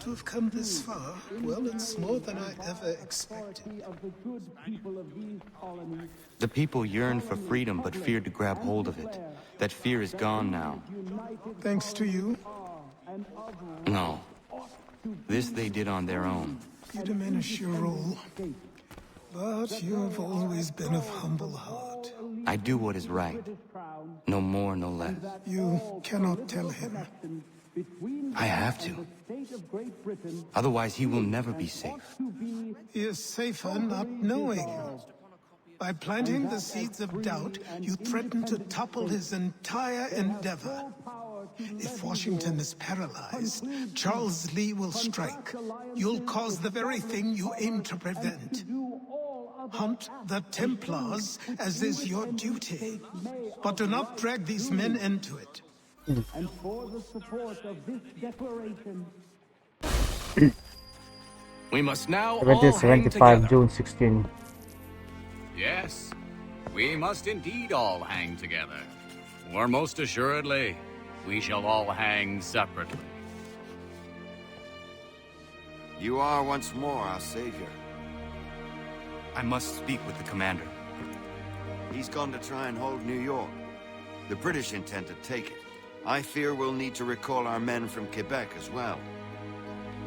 to have come this far, well, it's more than I ever expected. The people yearn for freedom but feared to grab hold of it. That fear is gone now. Thanks to you? No. This they did on their own. You diminish your role. But you have always been of humble heart. I do what is right. No more, no less. You cannot tell him. I have to. Otherwise, he will never be safe. He is safer not knowing. By planting the seeds of doubt, you threaten to topple his entire endeavor. If Washington is paralyzed, Charles Lee will strike. You'll cause the very thing you aim to prevent. Hunt the Templars, as is your duty. But do not drag these men into it. And for the support of this declaration. We must now all hang 75 together. June 16. Yes, we must indeed all hang together. Or most assuredly, we shall all hang separately. You are once more our savior. I must speak with the commander. He's gone to try and hold New York. The British intend to take it. I fear we'll need to recall our men from Quebec as well.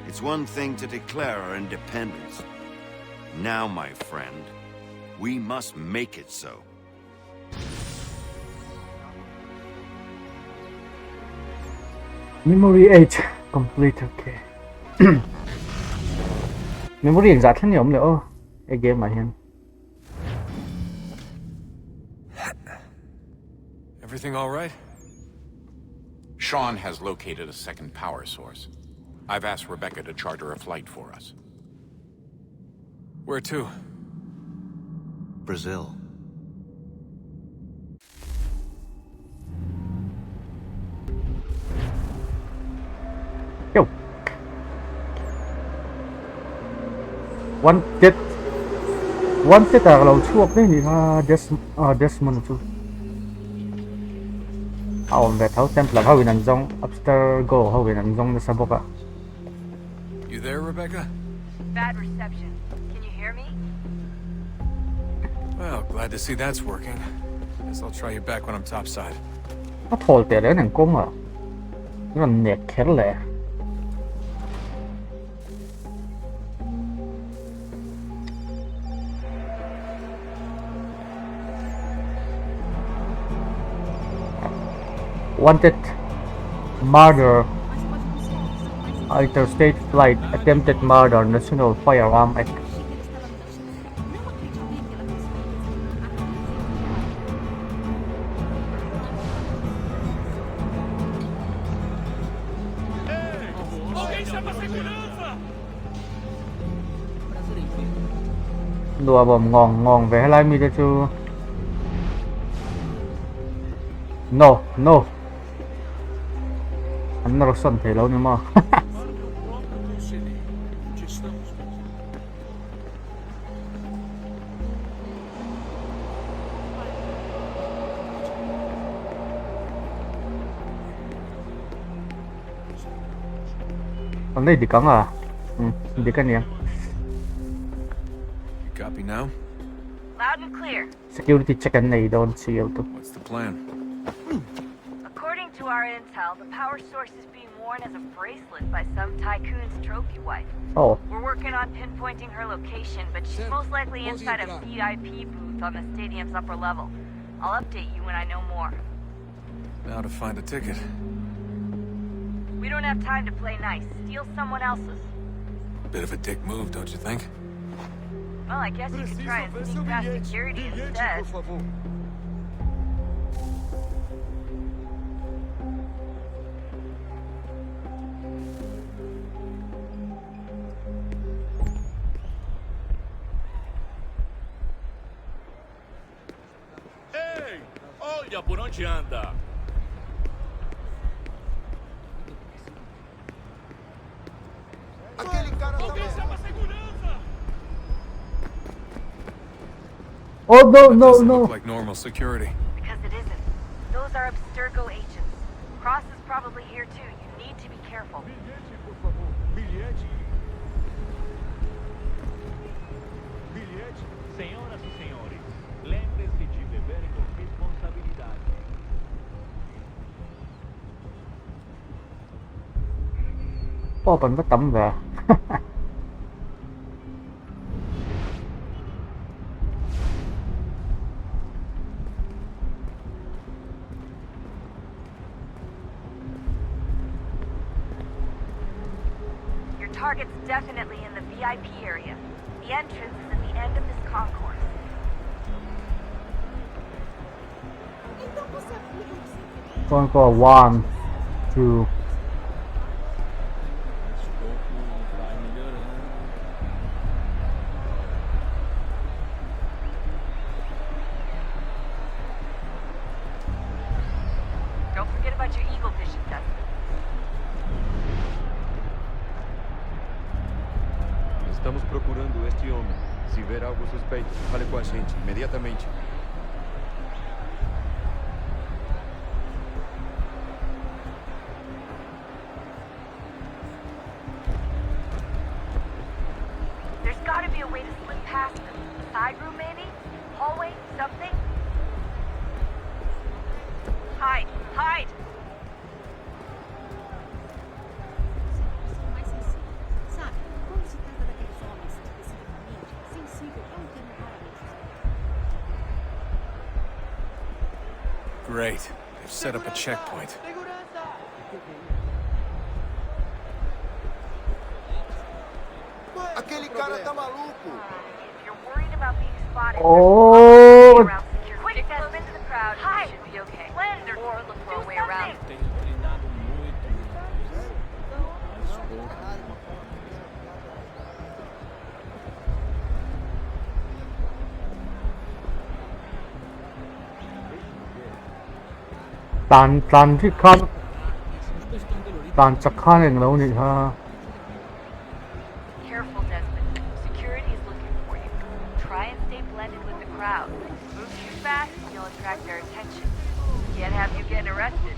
It's one thing to declare our independence. Now, my friend, we must make it so. Memory 8 complete. Okay. Memory exactly không nữa. A game mà hen. Everything all right? Sean has located a second power source. I've asked Rebecca to charter a flight for us. Where to? Brazil. Yo. Wanted là lầu chuộc đấy thì Desmond chứ. Về thấu Templar how in zong upster go how in zong na sabok à. You there, Rebecca? Bad reception. Can you hear me? Well, glad to see that's working. Guess I'll try you back when I'm topside. Nó thổi tiền đấy thằng cung à. Nó còn nẹt khét lẹ. Wanted murder, interstate flight, attempted murder, National Firearm Act. Đùa bồm ngon về hai mi đây chứ. No. Anh nó sân thể lâu nữa mà. Anh đây đi cắn à? Đi cắn nhỉ? Copy now. Loud and clear. Security check and they don't see you too. What's the plan? According to our intel, the power source is being worn as a bracelet by some tycoon's trophy wife. Oh. We're working on pinpointing her location, but she's most likely inside a VIP booth on the stadium's upper level. I'll update you when I know more. Now to find a ticket. We don't have time to play nice. Steal someone else's. Bit of a dick move, don't you think? Well, I guess you could try and sneak past security instead. Ei, olha por onde anda. Aquele cara tá Oh no, That no, doesn't no. look like normal security. Because it isn't. Those are Abstergo agents. Cross is probably here too. You need to be careful. Senhoras e senhores, lembre-se de beber com responsabilidade. 波笨不抌㗎。Your target's definitely in the VIP area. The entrance is at the end of this concourse. Going for 1, 2. Don't forget about your eagle vision, Dustin. Estamos procurando este homem. Se ver algo suspeito, fale com a gente imediatamente. There's gotta be a way to slip past them. A side room, maybe? Hallway? Something? Hide! Hide! Great. They've set up a checkpoint. Aquele cara tá maluco! If you're worried about being spotted, Oh. there's around secure. Quick, move into the crowd. Hide! You should be okay. Blend or look for a way around. Tànที่คันตานจะฆ่าเองแล้วนี่ฮะ Careful, Desmond. Security is looking for you. Try and stay blended with the crowd. Move too fast and you'll attract their attention. Can't have you getting arrested.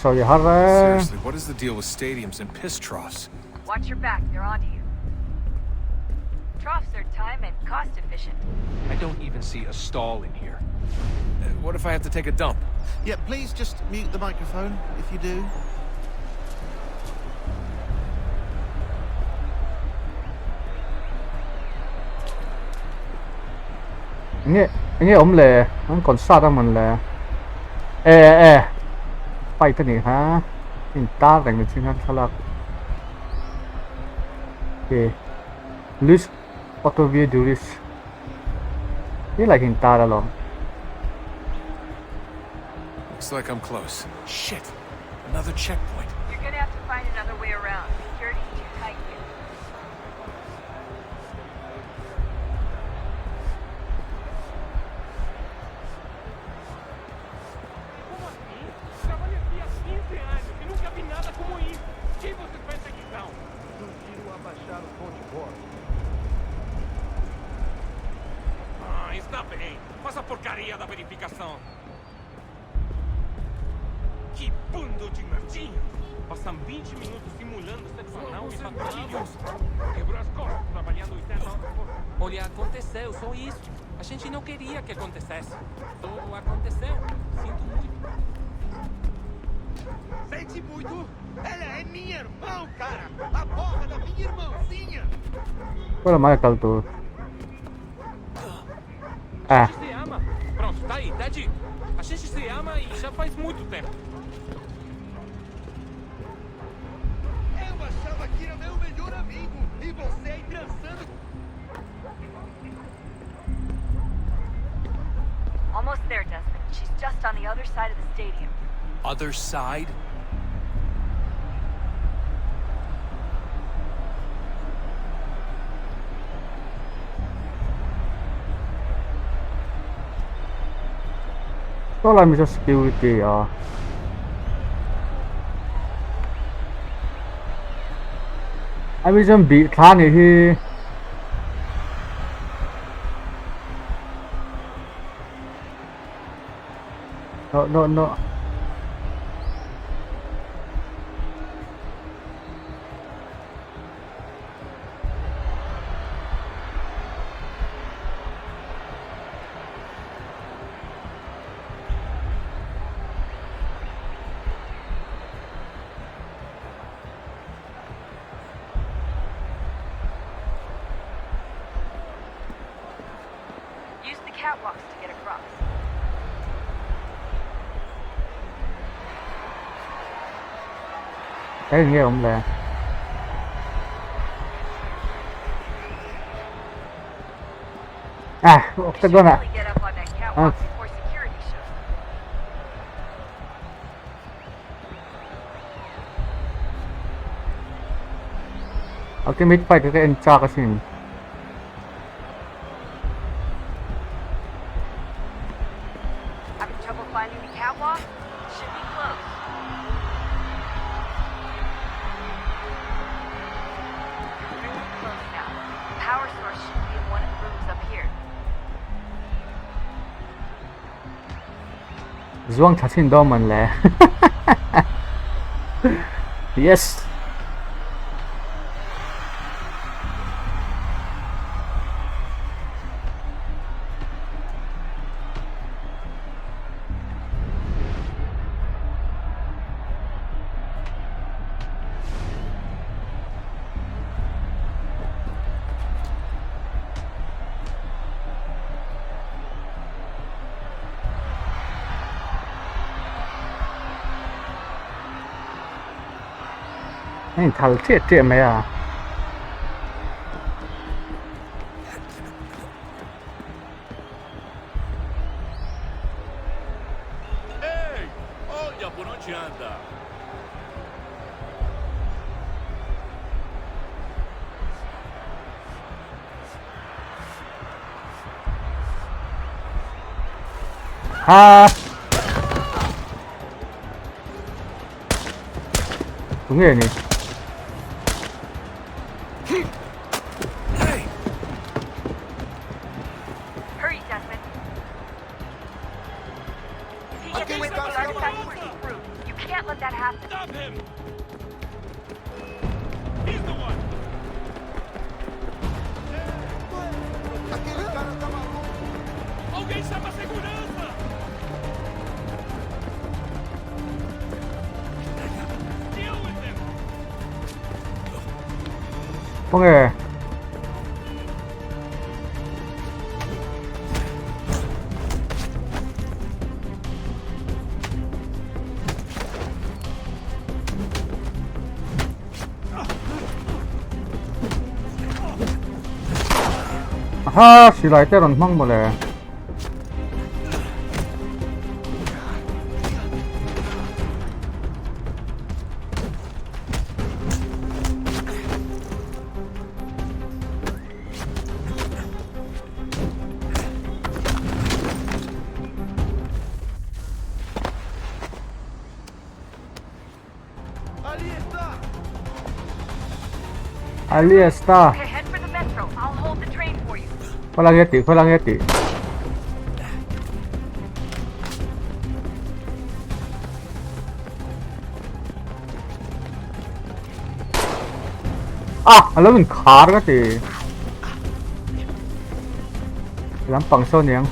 so you have Seriously, what is the deal with stadiums and piss troughs? Watch your back, they're onto you. Troughs are time and cost efficient. I don't even see a stall in here. What if I have to take a dump? Yeah, please just mute the microphone if you do. Nghe ổng lề, hắn còn sát ra mình lề. Phải thế này hả? Mình ta đánh được chính hắn khá lạc. Okay. List auto view do this. Ini lagi hintar along. Looks like I'm close. Shit! Another checkpoint. You're gonna have to find another way around. Security's too tight here. Como assim? Trabalho aqui há 15 anos e nunca vi nada como isso. Quem você pensa que são? Sugiro abaixar o tom de voz. Ah, está bem. Faça a porcaria da verificação. Que bando de nerdinhos! Passam 20 minutos simulando sexo anal e patrulhos. Quebrou as costas trabalhando 80 horas por... Olha, aconteceu, só isso. A gente não queria que acontecesse. Só aconteceu. Sinto muito. Sente muito? Ela é minha irmã, cara! A porra da minha irmãzinha! Qual mais caldo? A gente se ama. Pronto, tá aí, tá dito. A gente se ama e já faz muito tempo. Eu achava que era meu melhor amigo e você aí dançando. Almost there, Desmond. She's just on the other side of the stadium. Other side? Đó là mình security à. Anh bây giờ bị thả này thì no. catwalks to get across. Nghe ông là octagon ạ. Get up on that catwalk before security shows up. Ultimate fight cái encha kasi. Having trouble finding the catwalk? Should be close. Really close now. The power source should be in one of the rooms up here. Zuang 자신 더 많네. Yes. Anh thằng chết mày à? Ei, olha por onde anda. Đúng rồi nhỉ. Hurry, Desmond. If he gets with the artifacts working through, you can't let that happen. Stop him! He's the one! Aquele cara tá maluco! Alguém chama a segurança! Deal with him! Okay. Aha, si lại tới lần mong mà lẹ. Ali está. Okay, head for the metro. I'll hold the train for you. Falangeti. Alam mình khá cái gì. Làm bằng sâu nhàng.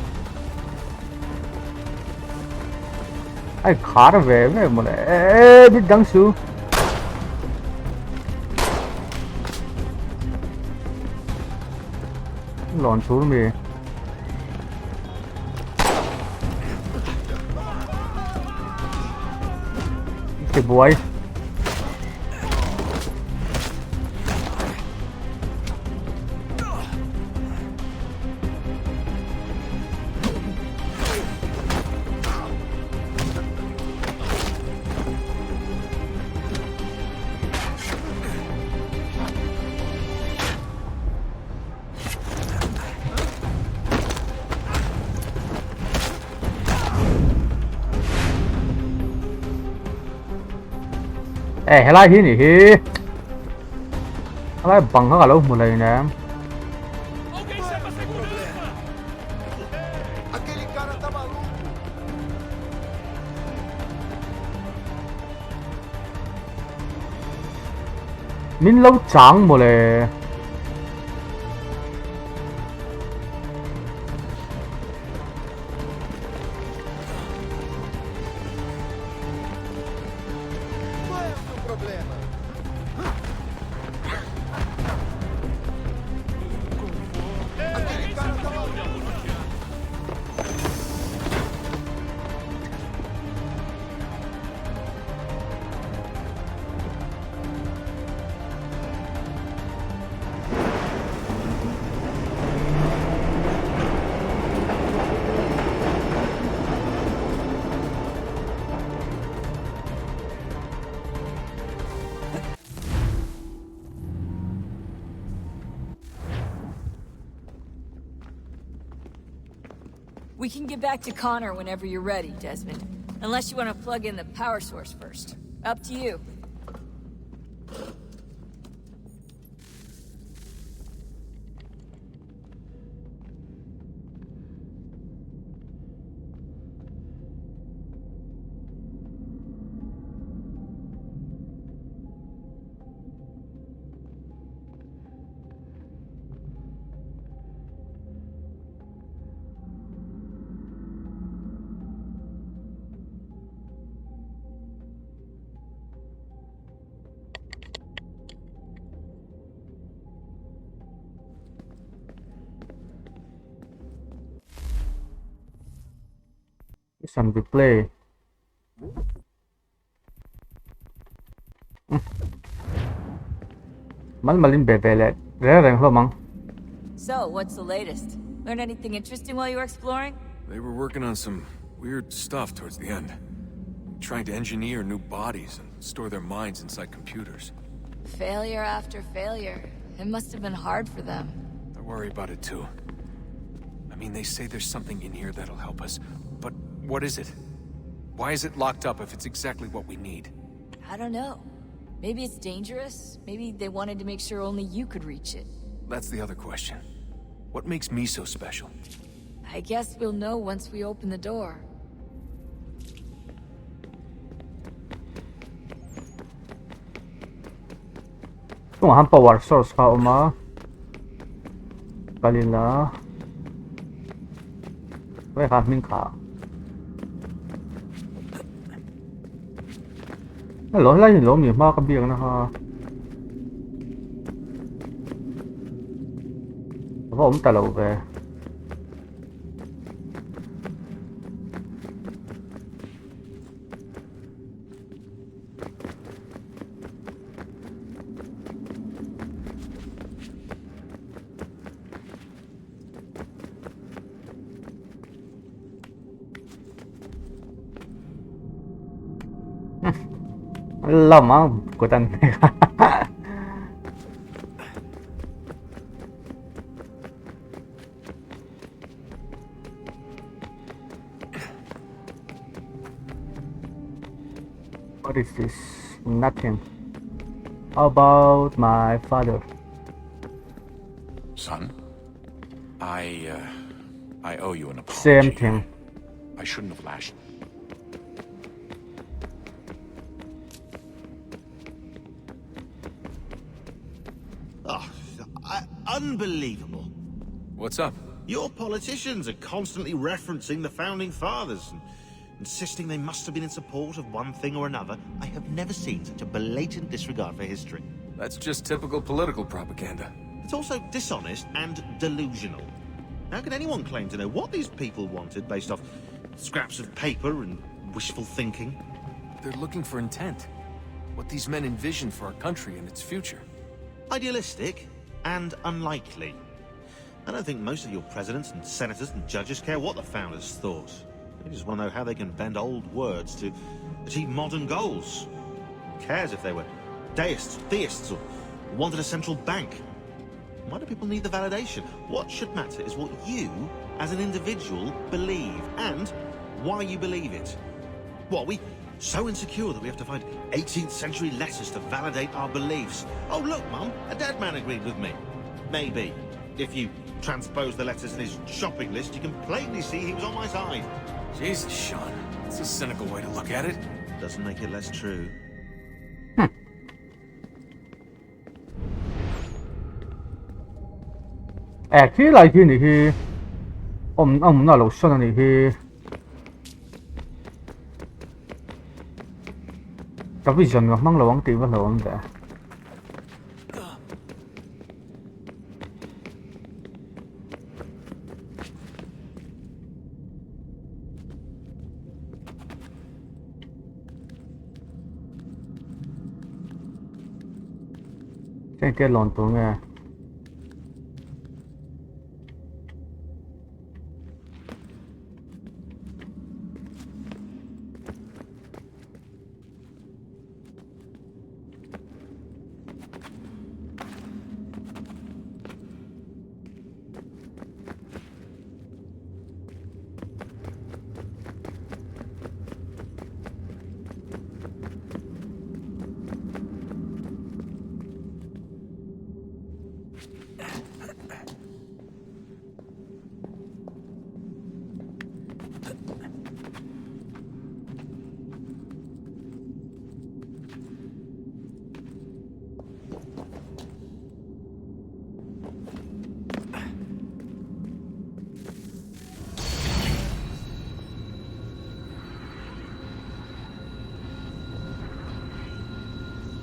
Ai khá nó về với một này. Biết đăng su. Lòn xuống mì. Cái buổi. Hay lại hi nhỉ hi. Lại bằng hết cả luôn một lần nè. Aquele cara tá maluco! Mình lâu trắng một lần. We can get back to Connor whenever you're ready, Desmond. Unless you want to plug in the power source first. Up to you. Some replay. So, what's the latest? Learn anything interesting while you were exploring? They were working on some weird stuff towards the end. Trying to engineer new bodies and store their minds inside computers. Failure after failure. It must have been hard for them. I worry about it too. I mean, they say there's something in here that'll help us. But what is it? Why is it locked up if it's exactly what we need? I don't know. Maybe it's dangerous. Maybe they wanted to make sure only you could reach it. That's the other question. What makes me so special? I guess we'll know once we open the door. Tung han power source ka uma. Kalila. Wei ka min ka. Hello, la ni lo mi ma ka biang na ha. Ba ta lo ve. Lama ikutan. What is this? Nothing. How about my father? Son, I owe you an apology. Same thing. I shouldn't have lashed. Unbelievable. What's up? Your politicians are constantly referencing the Founding Fathers and insisting they must have been in support of one thing or another. I have never seen such a blatant disregard for history. That's just typical political propaganda. It's also dishonest and delusional. How can anyone claim to know what these people wanted based off scraps of paper and wishful thinking? They're looking for intent. What these men envision for our country and its future. Idealistic and unlikely. I don't think most of your presidents and senators and judges care what the founders thought. They just want to know how they can bend old words to achieve modern goals. Who cares if they were deists, theists, or wanted a central bank? Why do people need the validation? What should matter is what you, as an individual, believe, and why you believe it. What, are we so insecure that we have to find 18th century letters to validate our beliefs? Oh look, Mum, a dead man agreed with me. Maybe. If you transpose the letters in his shopping list, you can plainly see he was on my side. Jesus, Sean. It's a cynical way to look at it. Doesn't make it less true. Aquila ni hi. Na lo shon ni hi. Cái vision của mang lỏng tìm vào lỏng cả. Cái lon tổ nghe.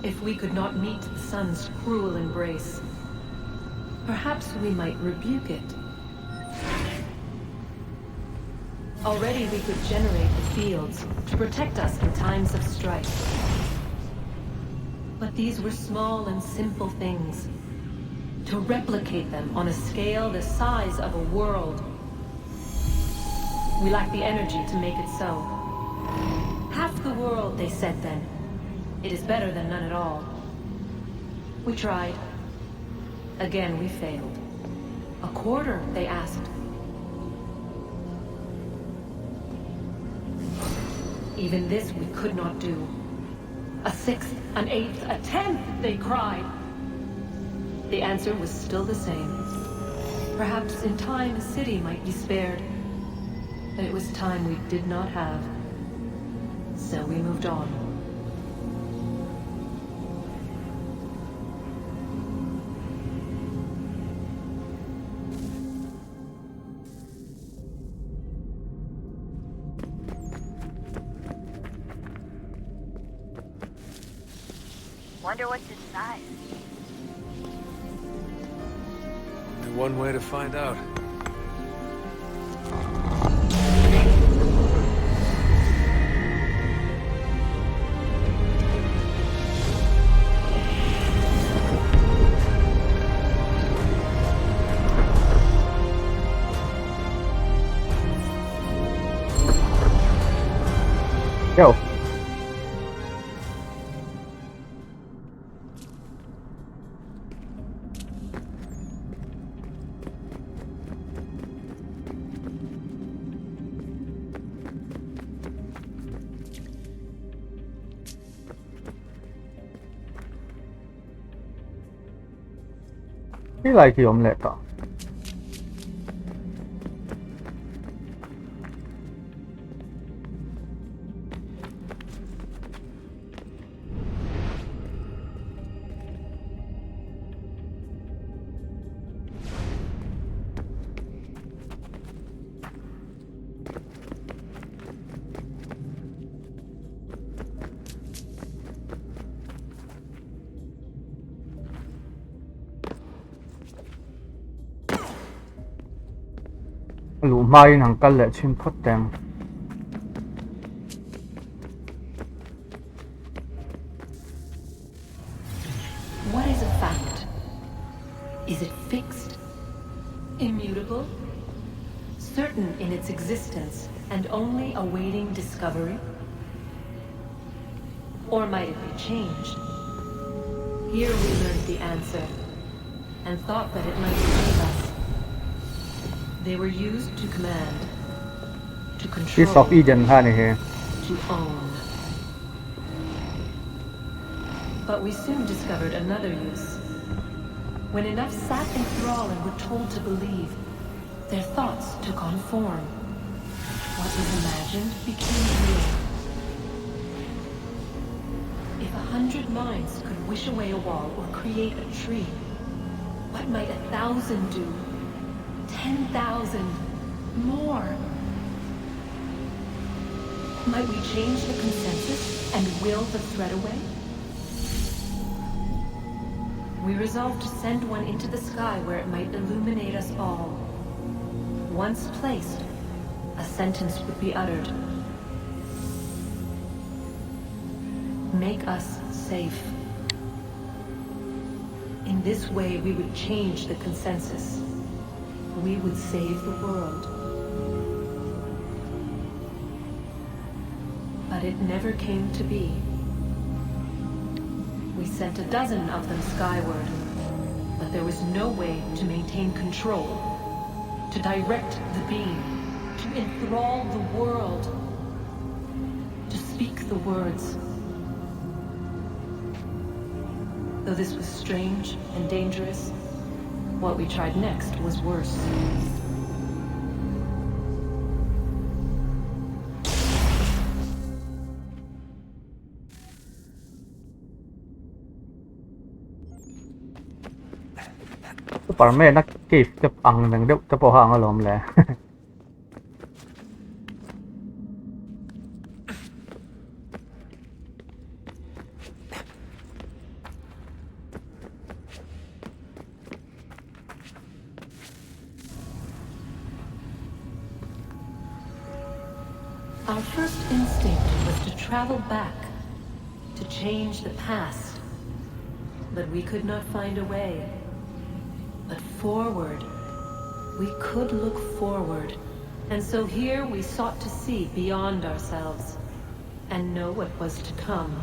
If we could not meet the sun's cruel embrace, perhaps we might rebuke it. Already we could generate the fields to protect us in times of strife. But these were small and simple things. To replicate them on a scale the size of a world, we lack the energy to make it so. Half the world, they said then. It is better than none at all. We tried. Again, we failed. A quarter, they asked. Even this we could not do. A sixth, an eighth, a tenth, they cried. The answer was still the same. Perhaps in time a city might be spared. But it was time we did not have. So we moved on. Wonder what's inside. Only one way to find out. Go. Cái này thì omelette à? Lũ mai hàng căn lệ trên phất đèn. What is a fact? Is it fixed? Immutable? Certain in its existence and only awaiting discovery? Or might it be changed? Here we learned the answer and thought that it might save us. They were used to command, to control, Piece of Eden ha này hè. to own. But we soon discovered another use. When enough sat in thrall and were told to believe, their thoughts took on form. What was imagined became real. If 100 minds could wish away a wall or create a tree, what might 1,000 do? 10,000 more. Might we change the consensus and will the threat away? We resolved to send one into the sky where it might illuminate us all. Once placed, a sentence would be uttered. Make us safe. In this way, we would change the consensus. We would save the world. But it never came to be. We sent a dozen of them skyward, but there was no way to maintain control, to direct the beam, to enthrall the world, to speak the words. Though this was strange and dangerous, what we tried next was worse. Per me nó kịp chụp ăn đừng đúc cho bộ hàng ở lộn lẹ. Our first instinct was to travel back, to change the past. But we could not find a way. But forward, we could look forward. And so here we sought to see beyond ourselves and know what was to come.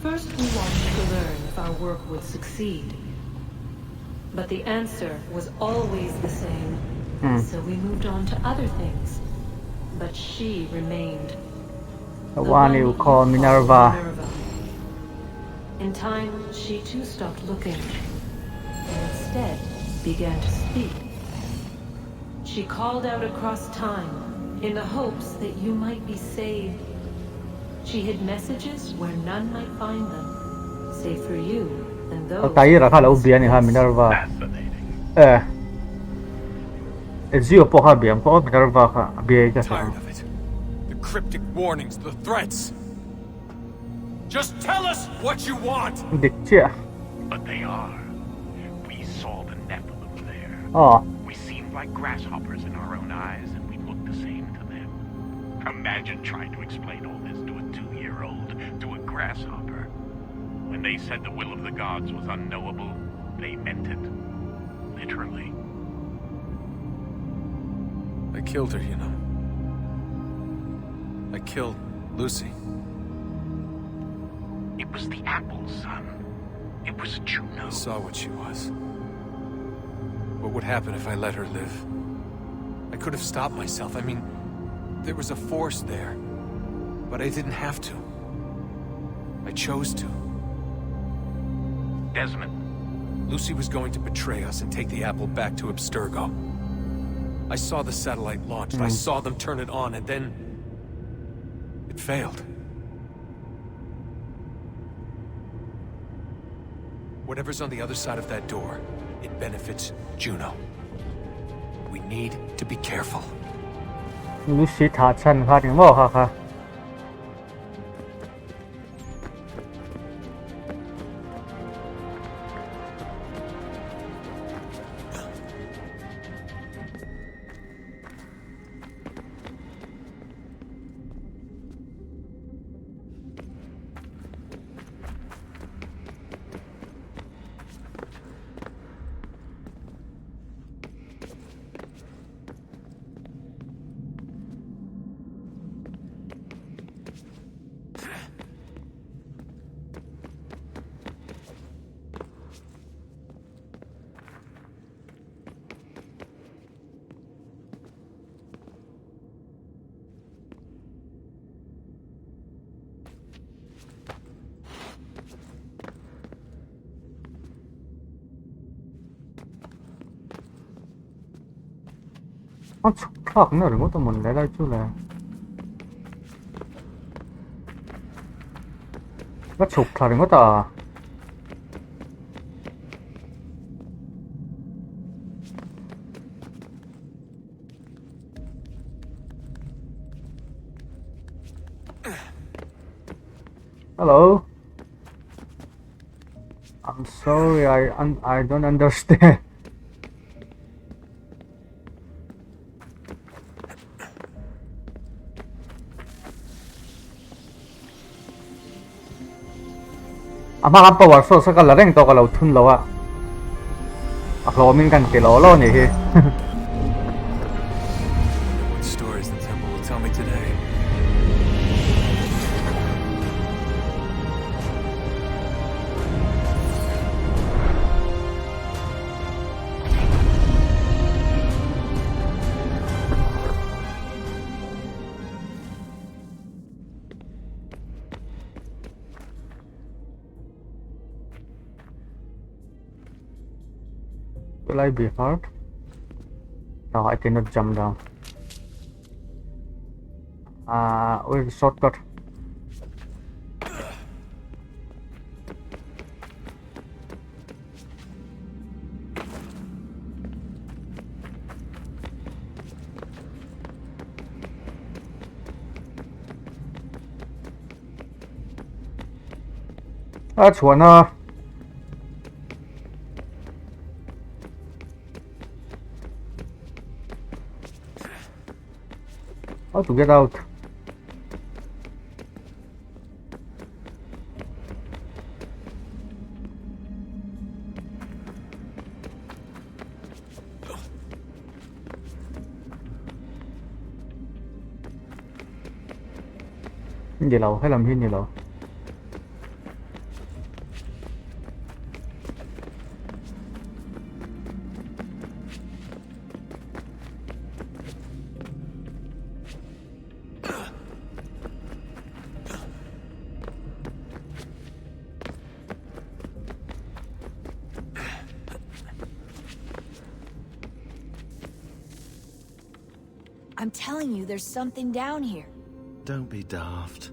First, we wanted to learn if our work would succeed. But the answer was always the same. So we moved on to other things. But she remained. The one you call Minerva. In time, she too stopped looking, and instead began to speak. She called out across time, in the hopes that you might be saved. She hid messages where none might find them, save for you and those. Minerva. Tired of it. The cryptic warnings, the threats. Just tell us what you want! But they are. We saw the Nephilim there. Oh. We seemed like grasshoppers in our own eyes, and we looked the same to them. Imagine trying to explain all this to a 2-year-old, to a grasshopper. When they said the will of the gods was unknowable, they meant it. Literally. I killed her, you know. I killed Lucy. It was the apple, son. It was Juno. I saw what she was. What would happen if I let her live? I could have stopped myself. I mean, there was a force there. But I didn't have to. I chose to. Desmond. Lucy was going to betray us and take the apple back to Abstergo. I saw the satellite launched. I saw them turn it on, and then it failed. Whatever's on the other side of that door, it benefits Juno. We need to be careful. Lucy ถาชันพาถึงบอกค่ะ 축탁은 것도 못 내가 줄래. 나 축탁인 거다. Hello. I'm sorry, I don't understand. Ama kan pawarso sa kalareng to kalau thun lawa. Aklomin kan kilolo ni hi. What stories the temple will tell me today? Will I be hurt? No, I cannot jump down. Where's the shortcut? That's one. How to get out? Gì đâu, hay làm hiên gì đâu. I'm telling you, there's something down here. Don't be daft.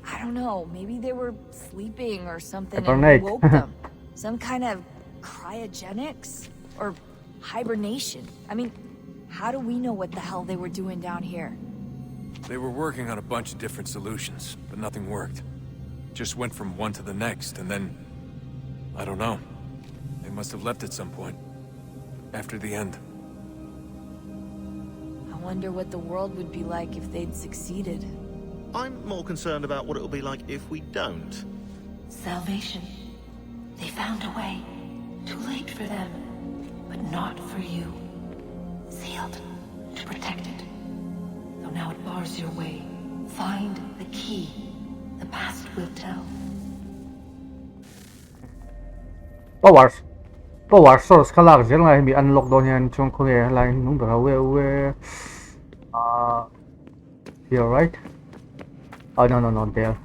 I don't know, maybe they were sleeping or something and Hibernate. we woke them. Some kind of cryogenics? Or hibernation? I mean, how do we know what the hell they were doing down here? They were working on a bunch of different solutions, but nothing worked. Just went from one to the next, and then... I don't know. They must have left at some point. After the end. I wonder what the world would be like if they'd succeeded. I'm more concerned about what it'll be like if we don't. Salvation. They found a way. Too late for them, but not for you. Sealed to protect it. Though now it bars your way. Find the key. The past will tell. Power source kalak zel ngai mi unlock don yan chong ko ye lai nung da we here, right? Oh no there.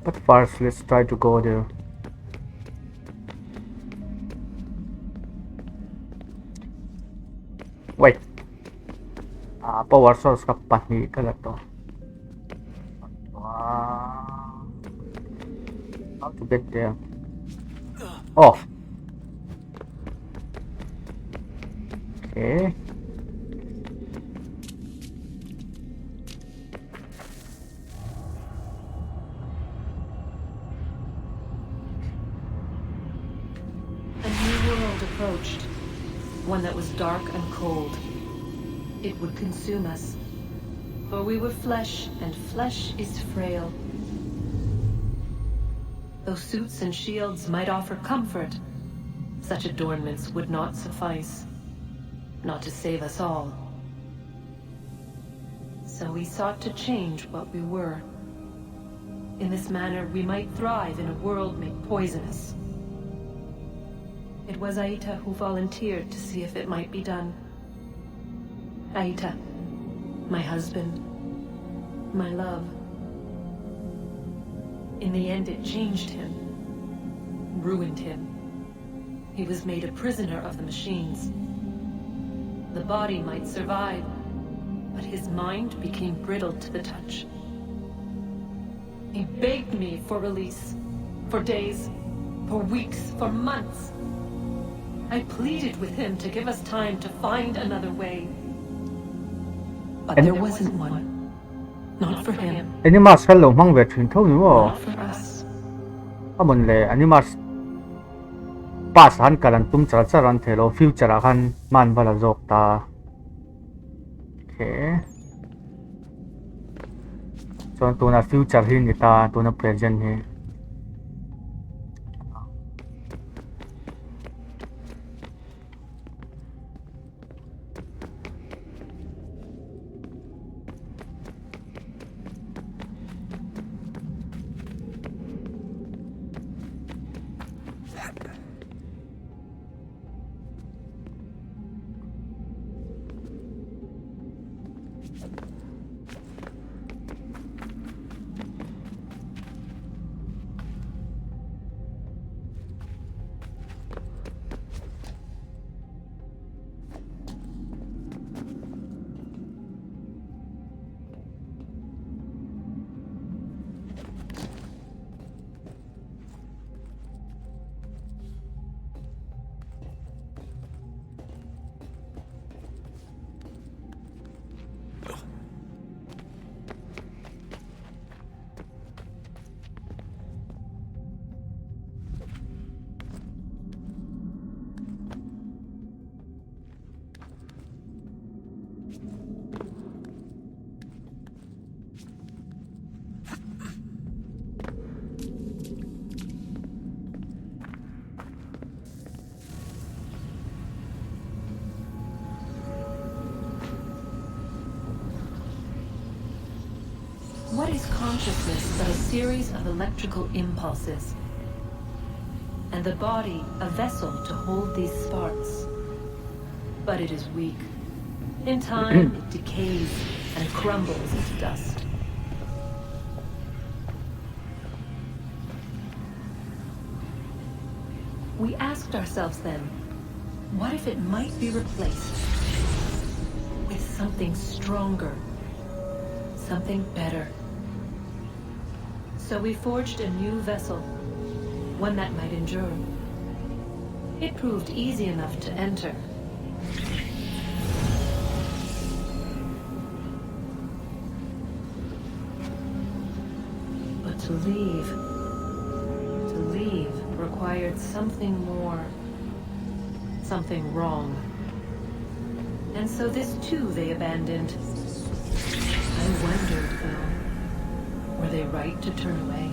But first let's try to go there. Wait. Power source kapat ni kalat to. How to get there? Oh. Okay. A new world approached. One that was dark and cold. It would consume us. For we were flesh, and flesh is frail. Though suits and shields might offer comfort, such adornments would not suffice. Not to save us all. So we sought to change what we were. In this manner, we might thrive in a world made poisonous. It was Aita who volunteered to see if it might be done. Aita, my husband, my love. In the end, it changed him, ruined him. He was made a prisoner of the machines. The body might survive, but his mind became brittle to the touch. He begged me for release, for days, for weeks, for months. I pleaded with him to give us time to find another way. But there wasn't one. Not for him. Animals hello mang ve thin thau ni wo. Not for us. Amon le animals past han kalan tum chara charan thelo future han man bala jok ta. Okay. So to na future hin ni ta to na present hi. consciousness but a series of electrical impulses, and the body a vessel to hold these sparks. But it is weak. In time, it decays and crumbles into dust. We asked ourselves then, what if it might be replaced with something stronger, something better? So we forged a new vessel, one that might endure. It proved easy enough to enter. But to leave required something more, something wrong. And so this too they abandoned. I wondered, though, were they right to turn away?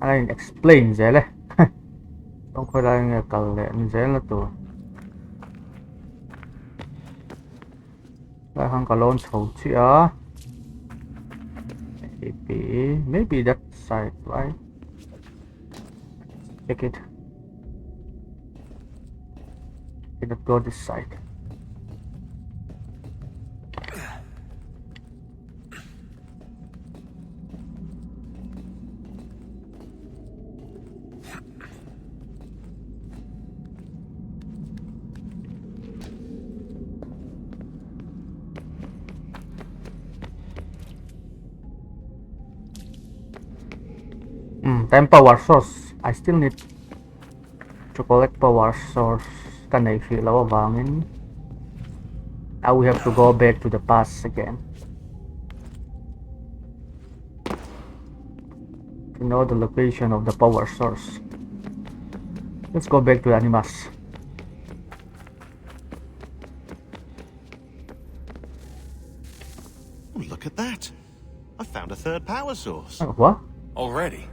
Anh explain dễ lẽ. Không phải là anh cần lệnh dễ là tụi. Lại không có lộn xấu chưa? Maybe that side, right? Check it. Let's go this side. Time power source. I still need to collect power source. Can I feel our vangin? Now we have to go back to the pass again to know the location of the power source. Let's go back to Animas. Oh, look at that! I found a third power source. What? Already?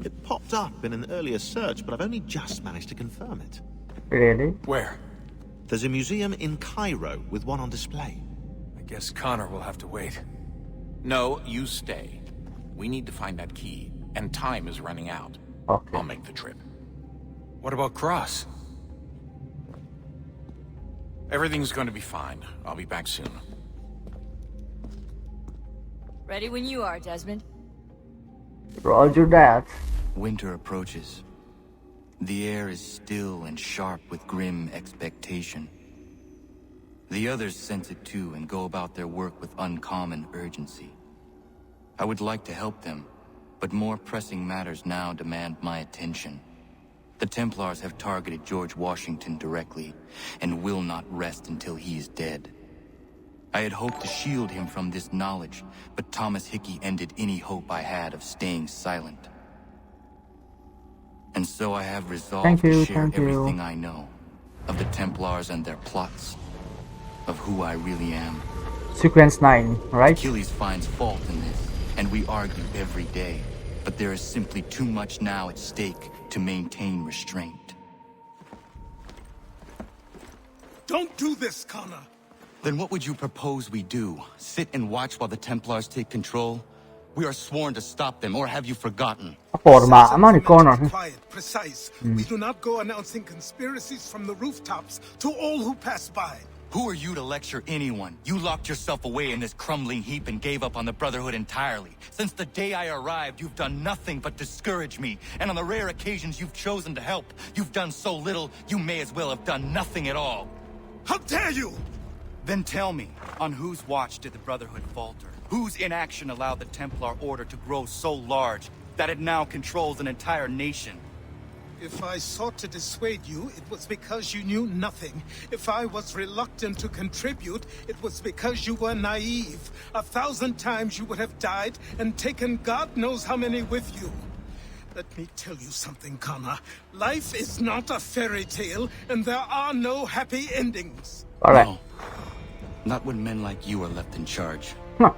It popped up in an earlier search, but I've only just managed to confirm it. Really? Where? There's a museum in Cairo with one on display. I guess Connor will have to wait. No, you stay. We need to find that key, and time is running out. Okay. I'll make the trip. What about Cross? Everything's going to be fine. I'll be back soon. Ready when you are, Desmond. Roger that. Winter approaches. The air is still and sharp with grim expectation. The others sense it too and go about their work with uncommon urgency. I would like to help them, but more pressing matters now demand my attention. The Templars have targeted George Washington directly, and will not rest until he is dead. I had hoped to shield him from this knowledge, but Thomas Hickey ended any hope I had of staying silent. And so I have resolved to share everything I know of the Templars and their plots, of who I really am. Sequence 9, right? Achilles finds fault in this, and we argue every day, but there is simply too much now at stake to maintain restraint. Don't do this, Connor! Then what would you propose we do? Sit and watch while the Templars take control? We are sworn to stop them, or have you forgotten? Quiet, precise. We do not go announcing conspiracies from the rooftops to all who pass by. Who are you to lecture anyone? You locked yourself away in this crumbling heap and gave up on the Brotherhood entirely. Since the day I arrived, you've done nothing but discourage me. And on the rare occasions you've chosen to help, you've done so little, you may as well have done nothing at all. How dare you! Then tell me, on whose watch did the Brotherhood falter? Whose inaction allowed the Templar Order to grow so large that it now controls an entire nation? If I sought to dissuade you, it was because you knew nothing. If I was reluctant to contribute, it was because you were naive. 1,000 times you would have died and taken God knows how many with you. Let me tell you something, Connor. Life is not a fairy tale, and there are no happy endings. All right. No. Not when men like you are left in charge. Huh.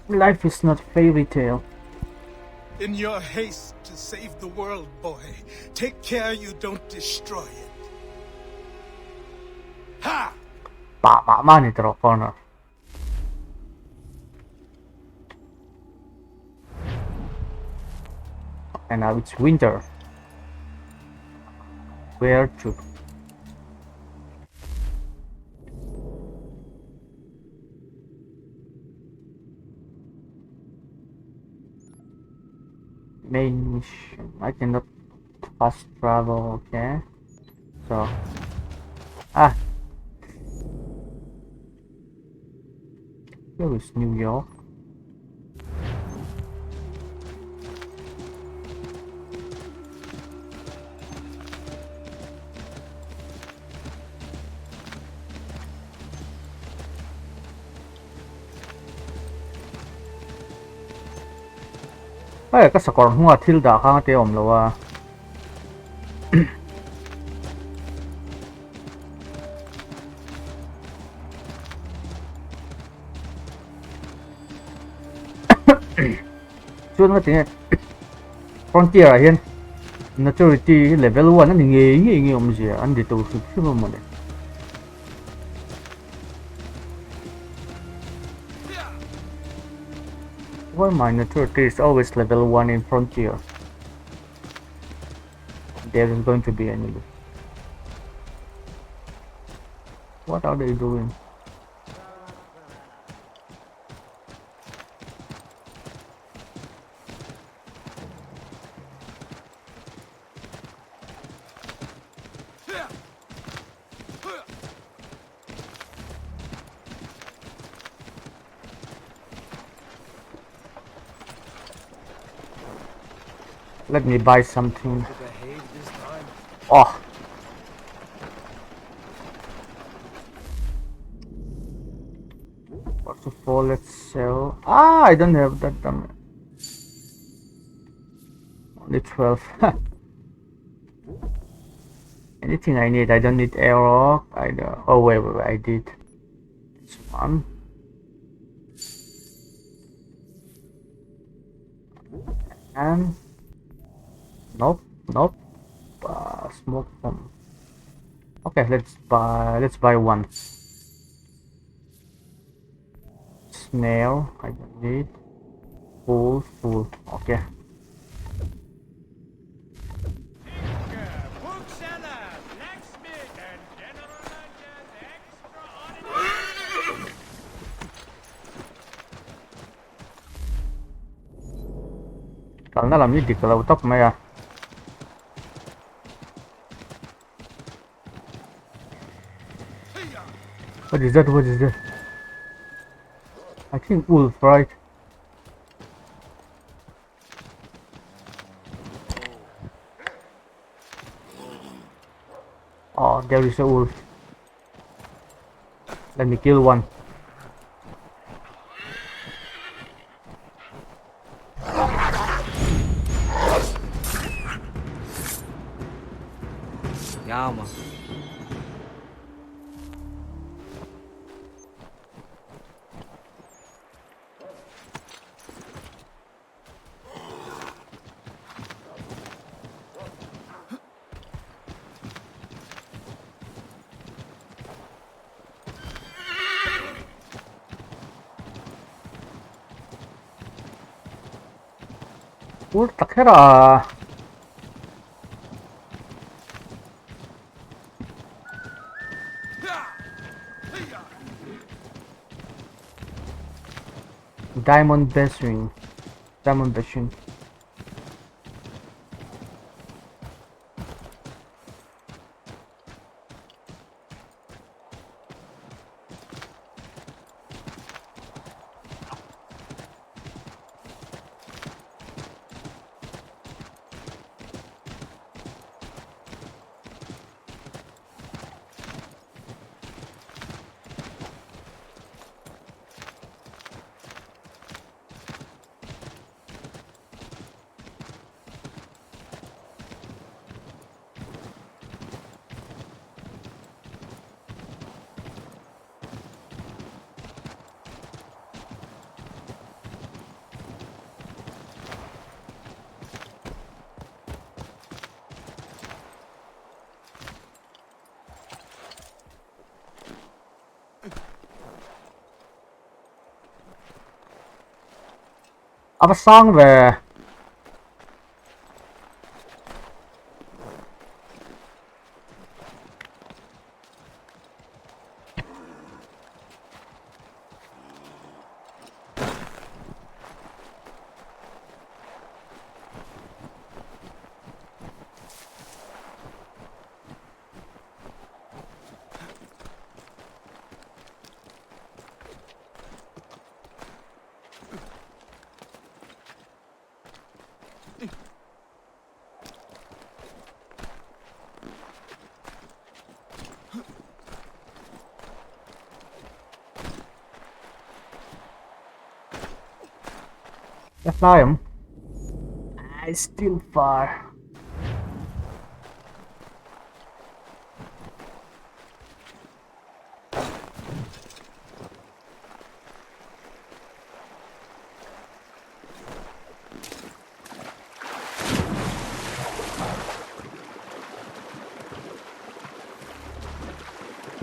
Life is not fairy tale. In your haste to save the world, boy, take care you don't destroy it. Ha! Bạ ma ni tro con à. And now it's winter. Where to? Main mission. I cannot fast travel, okay? So here is New York. Cái sạc còn hoa thiêu đã khá tiêu ổn lâu à. Chuột cái tiếng Frontier à hiền. Maturity level 1 nó thì nghe ông gì anh đi tàu sụp sụp mà đấy. Why my maturity is always level 1 in Frontier? There is going to be any. What are they doing? Let me buy something. Oh. First of all, let's sell. I don't have that. Only 12. Anything I need. I don't need arrow. Oh wait, I did. This one. And nope. Smoke bomb. Okay, let's buy one. Snail, I don't need. Full. Okay. Nó làm như tiệc lầu tóc mày à. What is that? I think wolf, right? Oh, there is a wolf. Let me kill one. Calma. Tắc hết à. Diamond Basin. of a song where I fly him. I still far.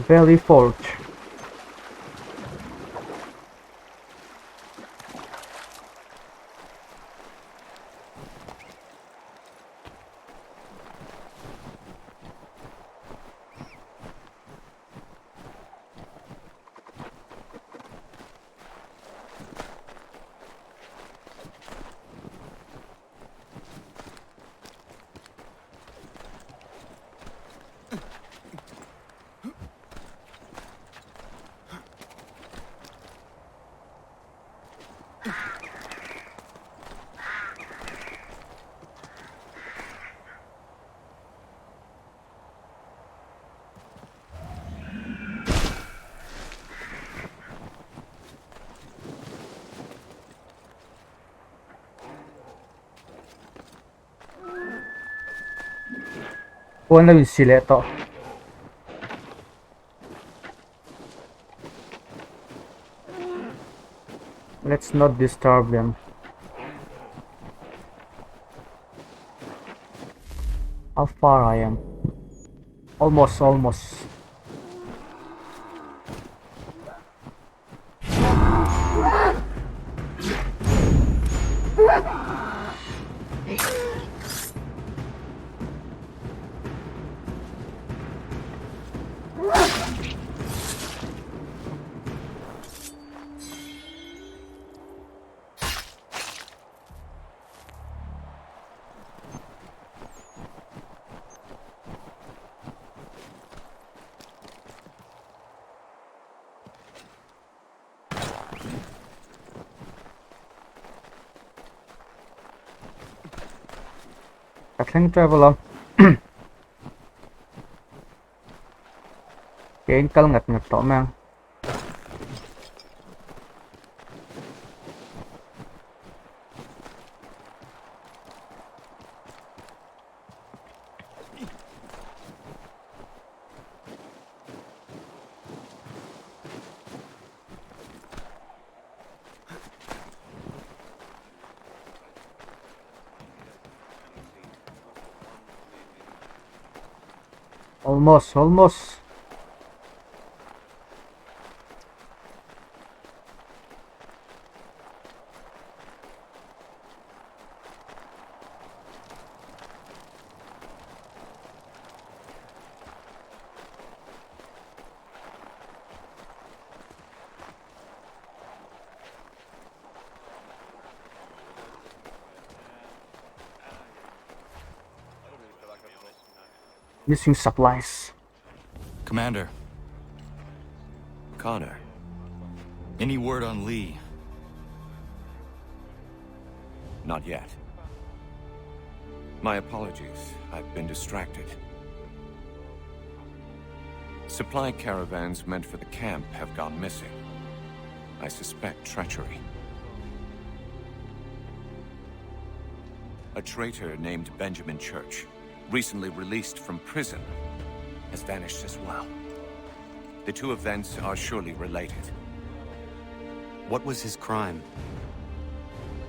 Valley Forge. Kuha na yun sila ito. Let's not disturb them. How far I am? Almost. Tackling traveler. Kayaknya kalau ngat-ngetok mang. Almost. Missing supplies. Commander. Connor. Any word on Lee? Not yet. My apologies. I've been distracted. Supply caravans meant for the camp have gone missing. I suspect treachery. A traitor named Benjamin Church, recently released from prison, has vanished as well. The two events are surely related. What was his crime?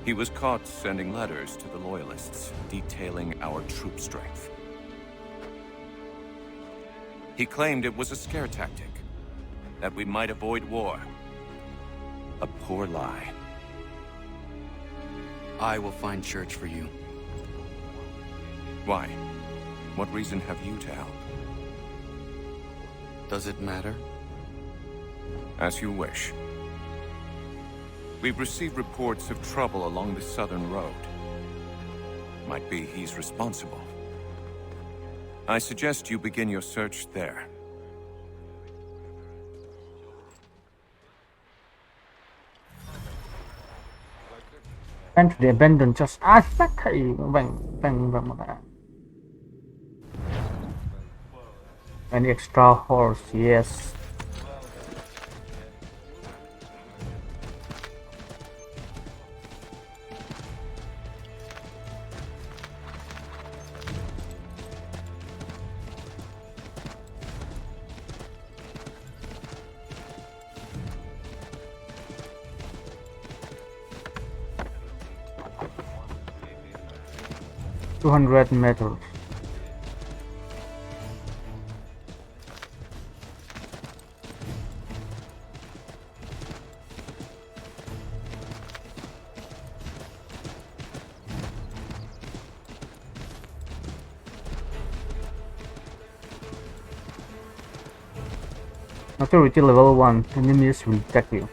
He was caught sending letters to the Loyalists, detailing our troop strength. He claimed it was a scare tactic, that we might avoid war. A poor lie. I will find church for you. Why? What reason have you to help? Does it matter? As you wish. We've received reports of trouble along the southern road. Might be he's responsible. I suggest you begin your search there. Went to the abandoned just any extra horse? Yes. $200 meters. Maturity level 1. Enemies will attack you.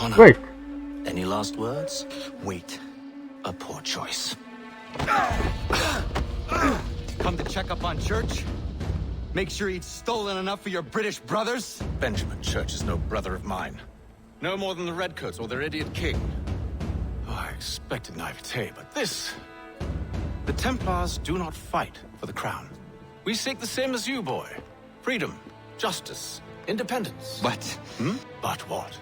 Connor. Wait. Any last words? Wait. A poor choice. Come to check up on Church? Make sure he'd stolen enough for your British brothers? Benjamin Church is no brother of mine. No more than the Redcoats or their idiot king. Oh, I expected naivete, but this... The Templars do not fight for the crown. We seek the same as you, boy. Freedom, justice, independence. But... But what?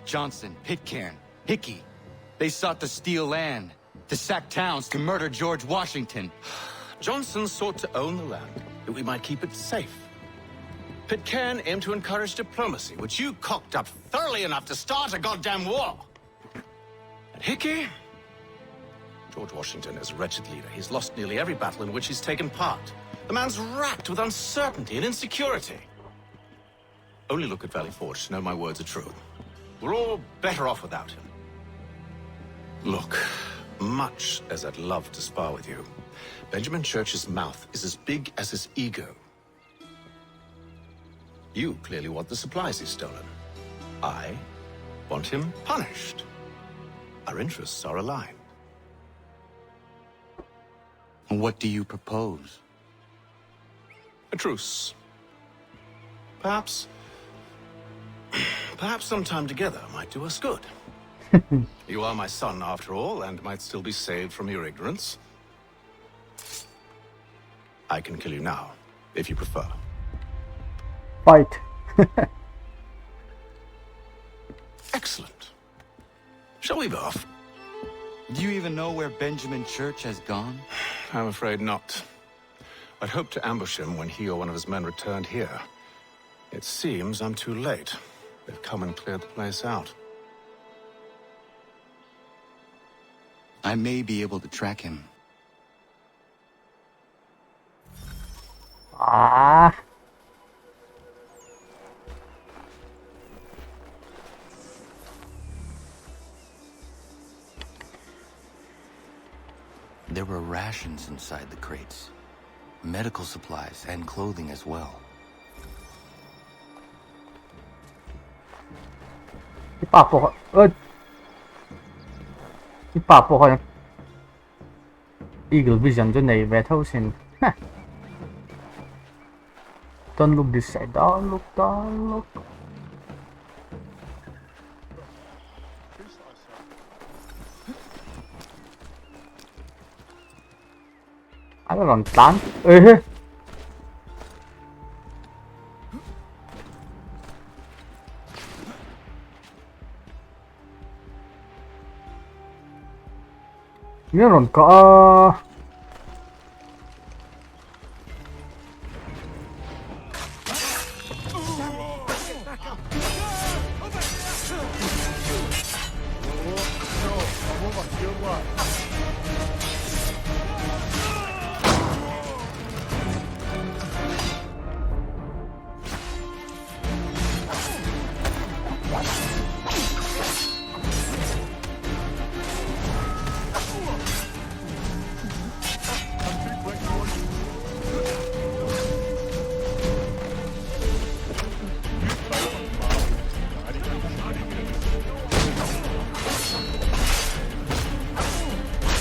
Johnson, Pitcairn, Hickey. They sought to steal land, to sack towns, to murder George Washington. Johnson sought to own the land, that we might keep it safe. Pitcairn aimed to encourage diplomacy, which you cocked up thoroughly enough to start a goddamn war. And Hickey? George Washington is a wretched leader. He's lost nearly every battle in which he's taken part. The man's racked with uncertainty and insecurity. Only look at Valley Forge to know my words are true. We're all better off without him. Look, much as I'd love to spar with you, Benjamin Church's mouth is as big as his ego. You clearly want the supplies he's stolen. I want him punished. Our interests are aligned. What do you propose? A truce. Perhaps some time together might do us good. You are my son, after all, and might still be saved from your ignorance. I can kill you now, if you prefer. Fight. Excellent. Shall we be off? Do you even know where Benjamin Church has gone? I'm afraid not. I'd hoped to ambush him when he or one of his men returned here. It seems I'm too late. They've come and cleared the place out. I may be able to track him. Ah. There were rations inside the crates. Medical supplies and clothing as well. Ipapo ko. Ipapo ko yung Eagle Vision dun eh. Battlesin. Don't look this side. Don't look. Ano lang, tan? Meron ka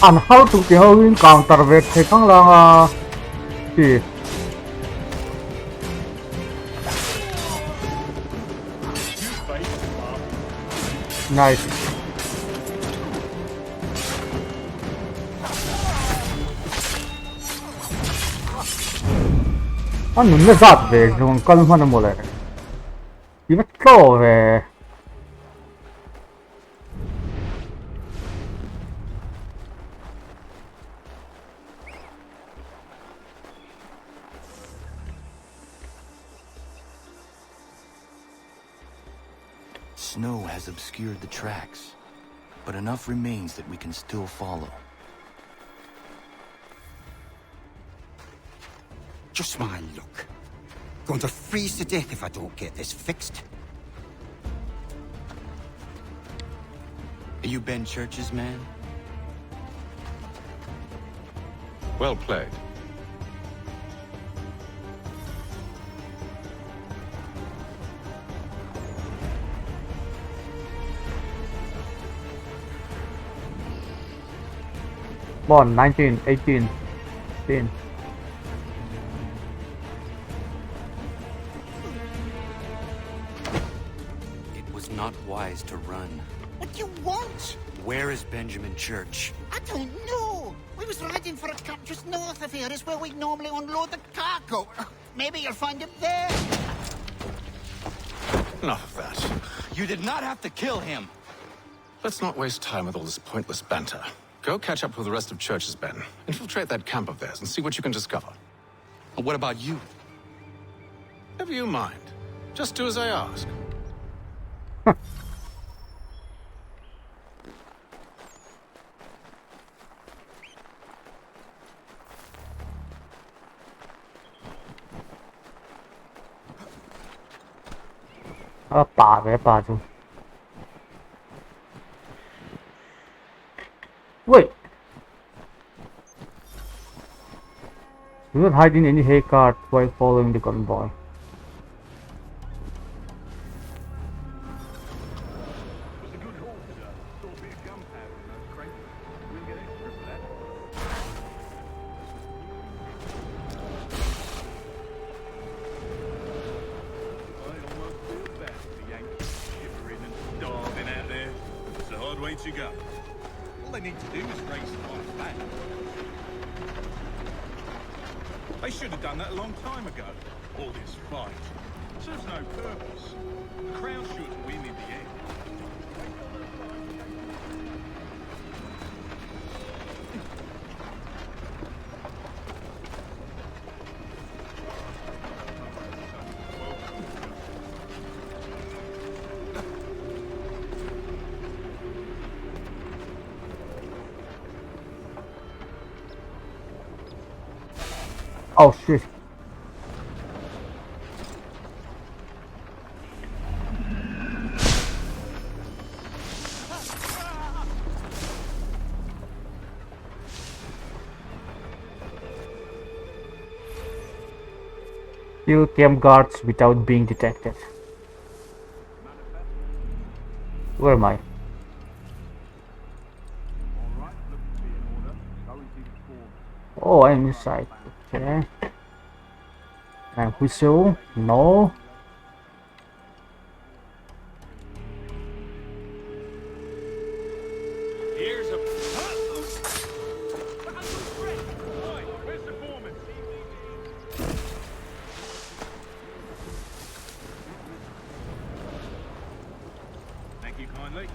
on how to counter with kang lang si nice. Ano na sabi yung kalma na mula rin. Di ba ito Snow has obscured the tracks, but enough remains that we can still follow. Just my luck. Going to freeze to death if I don't get this fixed. Are you Ben Church's man? Well played. Born 19, 18, 10. It was not wise to run. What do you want? Where is Benjamin Church? I don't know. We was riding for a camp just north of here. Is where we normally unload the cargo. Maybe you'll find him there. Enough of that. You did not have to kill him. Let's not waste time with all this pointless banter. Go catch up with the rest of Church's men. Infiltrate that camp of theirs and see what you can discover. And what about you? Never you mind. Just do as I ask. Wait. Do not hide in any hay cart while following the convoy. To go. All they need to do is raise the life back. They should have done that a long time ago. All this fight serves no purpose. The Crown should win in the end. Oh shit. Kill camp guards without being detected. Where am I? Oh, I'm inside. Okay. And whistle? No. Here's a... Thank you kindly.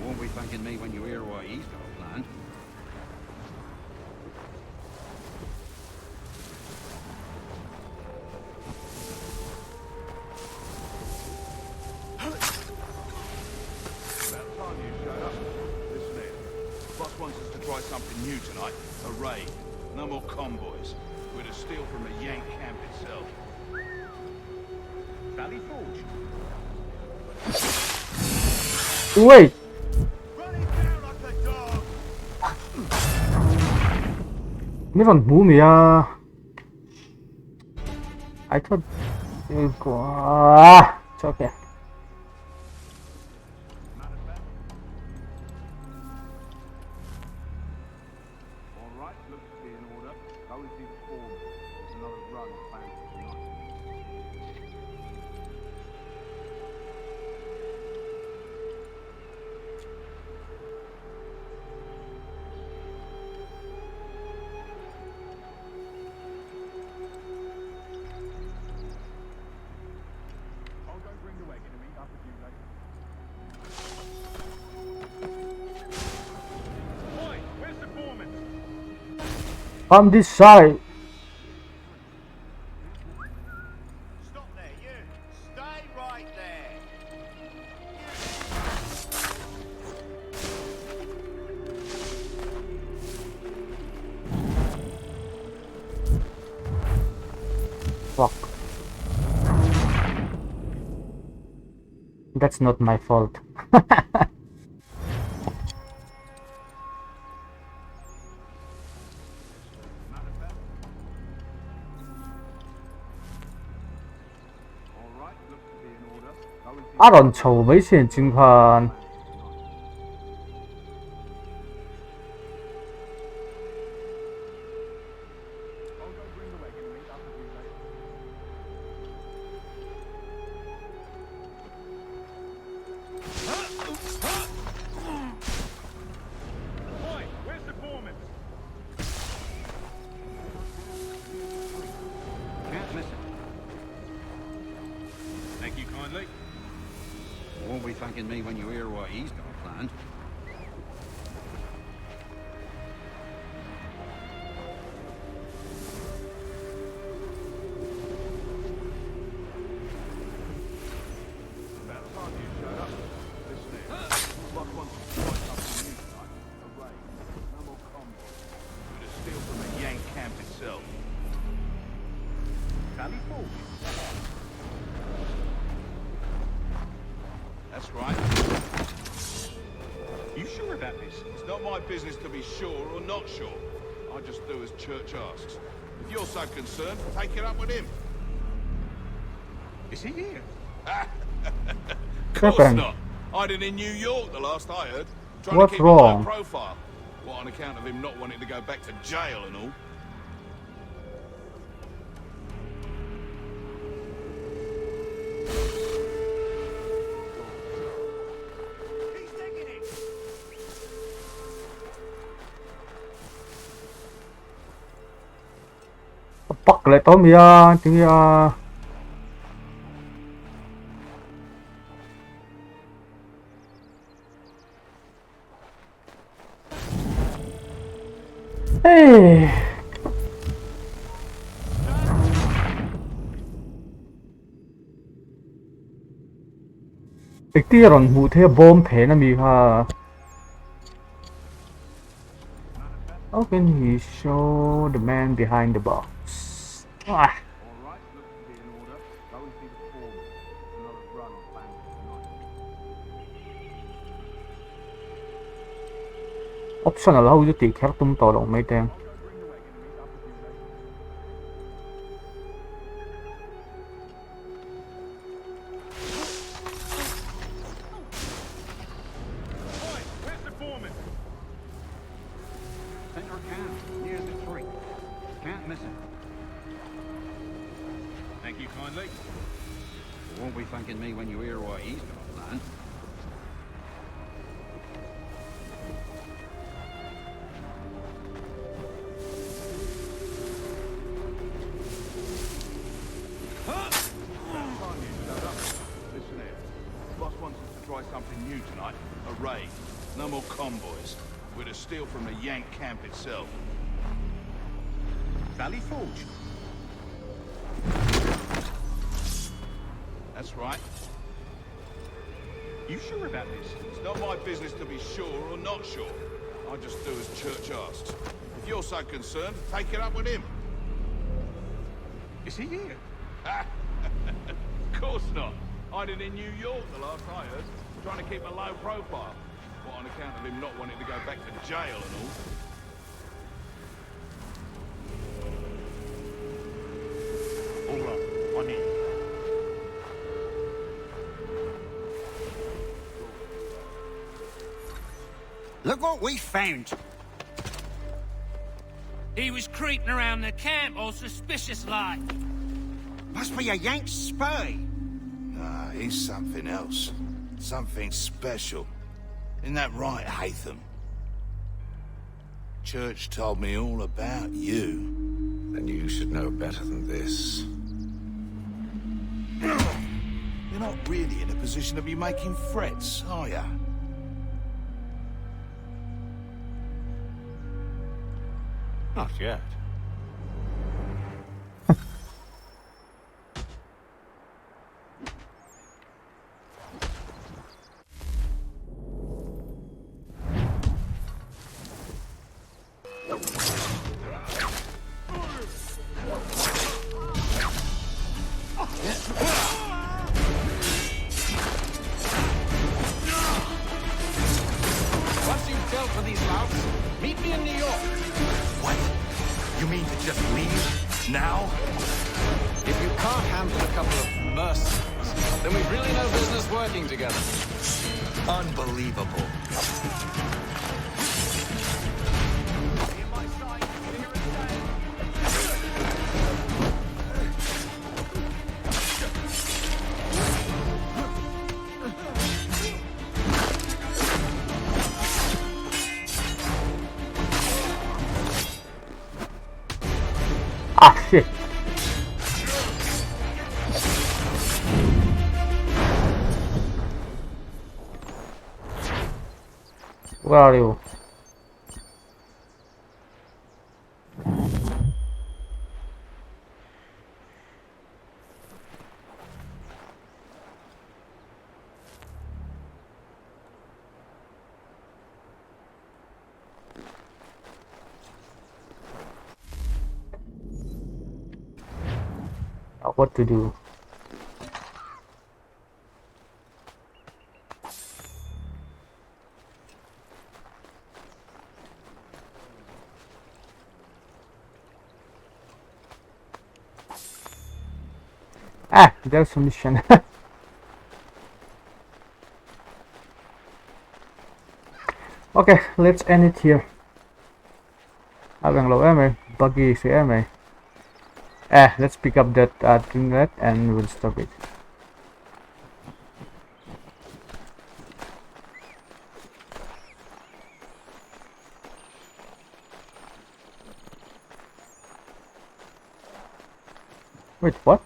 Won't be thanking me when you hear what he's got planned. Boss wants us to try something new tonight. A raid. No more convoys. We're to steal from the Yank camp itself. Valley Forge. Wait. Never move me. I thought you go. It's okay. On this side. Stop there, you! Stay right there! Fuck. That's not my fault. 아론 저危险情况。 Me when you hear what he's got planned. That's right. You sure about this? It's not my business to be sure or not sure. I just do as church asks. If you're so concerned, take it up with him. Is he here? Of course not. Hiding in New York, the last I heard. Trying to keep a low profile. What, on account of him not wanting to go back to jail and all? Bắt lại tóm ya tiếng ya. Hey. Cái tia rồng hủ thế bom thế na mi ha. How can he show the man behind the box? Ah. Optional là hầu như tỷ khác tung tỏ động mấy tên. Thanking me when you hear what he's got planned. Listen here. Boss wants us to try something new tonight. A raid. No more convoys. We're to steal from the Yank camp itself. Valley Forge. That's right. You sure about this? It's not my business to be sure or not sure. I'll just do as Church asked. If you're so concerned, take it up with him. Is he here? Of course not. Hiding in New York, the last I heard. Trying to keep a low profile. What, on account of him not wanting to go back to jail and all. All right, on in. Look what we found. He was creeping around the camp all suspicious like. Must be a Yank spy. Nah, he's something else. Something special. Isn't that right, Hatham? Church told me all about you. Then you should know better than this. You're not really in a position to be making threats, are ya? Not yet. Once you've dealt with these louts, meet me in New York. What? You mean to just leave? Now? If you can't handle a couple of mercenaries, then we've really no business working together. Unbelievable. Ah, shit. Where are you? What to do? Ah, there's a mission. Okay, let's end it here. Abang low MA, buggy si MA. Let's pick up that internet and we'll stop it. Wait, what?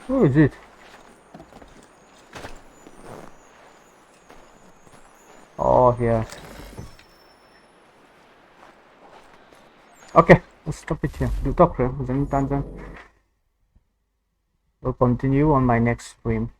Who is it? Oh, yeah. Okay, let's stop it here. We'll continue on my next stream.